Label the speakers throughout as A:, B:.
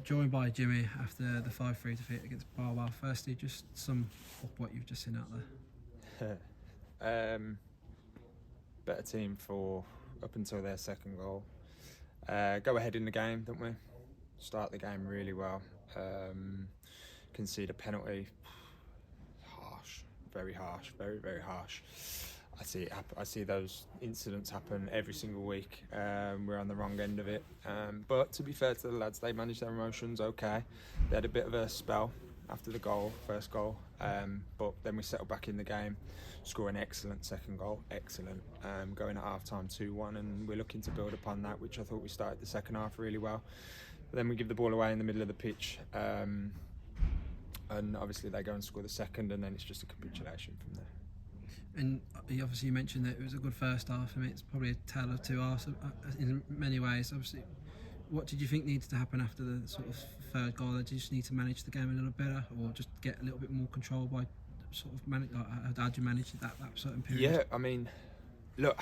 A: Joined by Jimmy after the 5-3 defeat against Barwell. Firstly, just sum up what you've just seen out there.
B: Better team for up until their second goal. Go ahead in the game, don't we? Start the game really well. Concede a penalty. Harsh, very harsh, very, very harsh. I see those incidents happen every single week. We're on the wrong end of it. But to be fair to the lads, they managed their emotions okay. They had a bit of a spell after the first goal. But then we settled back in the game, score an excellent second goal, excellent. Going at half-time 2-1, and we're looking to build upon that, which I thought we started the second half really well. But then we give the ball away in the middle of the pitch. And obviously they go and score the second, and then it's just a capitulation from there.
A: And obviously you mentioned that it was a good first half. I mean, it's probably a tale of two halves in many ways. Obviously, what did you think needed to happen after the sort of third goal? Did you just need to manage the game a little better, or just get a little bit more control by sort of how did you manage that certain period?
B: Yeah, I mean, look,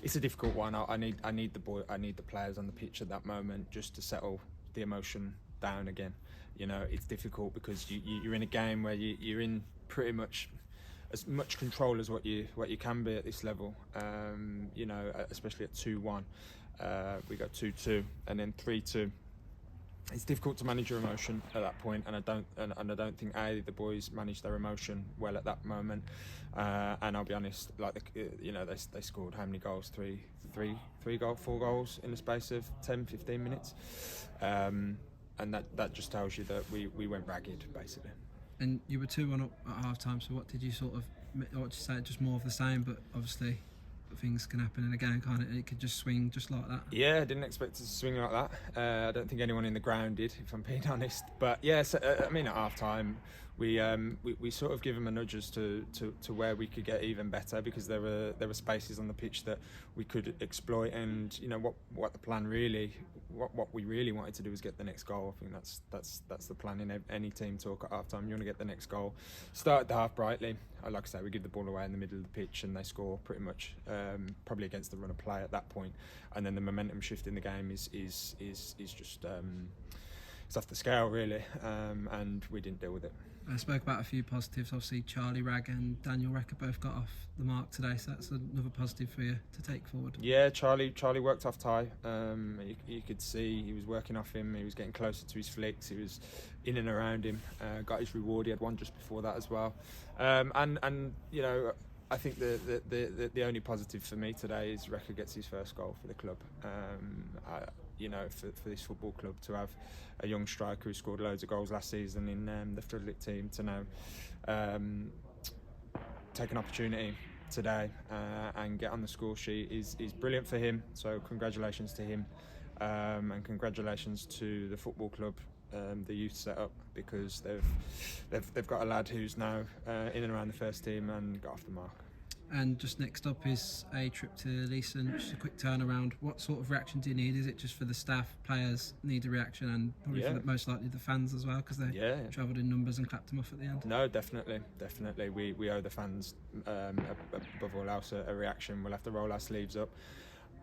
B: it's a difficult one. I need the players on the pitch at that moment just to settle the emotion down again. You know, it's difficult because you're in a game where you're in pretty much as much control as what you can be at this level. You know, especially at 2-1, we got 2-2 and then 3-2. It's difficult to manage your emotion at that point, and I don't think the boys managed their emotion well at that moment. And I'll be honest, they scored how many goals? Four goals in the space of 10-15 minutes. And that just tells you that we went ragged basically.
A: And you were 2-1 up at half time, so what did you say? Just more of the same, but obviously things can happen in a game, can't it? It could just swing just like that.
B: Yeah, I didn't expect it to swing like that. I don't think anyone in the ground did, if I'm being honest. But yeah, I mean, at half time, we sort of give them a nudge as to where we could get even better, because there were spaces on the pitch that we could exploit. And you know what the plan really, what we really wanted to do was get the next goal. I think that's the plan in any team talk at half time. You want to get the next goal. Start the half brightly. Like I say, we give the ball away in the middle of the pitch, and they score pretty much probably against the run of play at that point. And then the momentum shift in the game is just it's off the scale really, and we didn't deal with it.
A: I spoke about a few positives. Obviously, Charlie Ragg and Daniel Recker both got off the mark today, so that's another positive for you to take forward.
B: Yeah, Charlie worked off Ty. You could see he was working off him. He was getting closer to his flicks. He was in and around him. Got his reward. He had one just before that as well. And you know, I think the only positive for me today is Recker gets his first goal for the club. You know, for this football club to have a young striker who scored loads of goals last season in the Floodlit team to now take an opportunity today and get on the score sheet is brilliant for him. So congratulations to him, and congratulations to the football club, the youth setup, because they've got a lad who's now in and around the first team and got off the mark.
A: And just next up is a trip to Leeson, just a quick turnaround. What sort of reaction do you need? Is it just for the staff, players need a reaction, and probably for most likely the fans as well, because they travelled in numbers and clapped them off at the end?
B: No, definitely. We owe the fans, above all else, a reaction. We'll have to roll our sleeves up.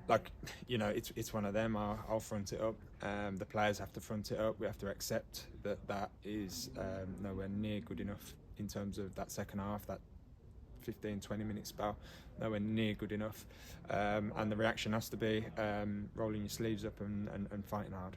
B: Like, you know, it's one of them. I'll front it up. The players have to front it up. We have to accept that is nowhere near good enough in terms of that second half, that 15-20 minute spell, nowhere near good enough, and the reaction has to be rolling your sleeves up and fighting hard.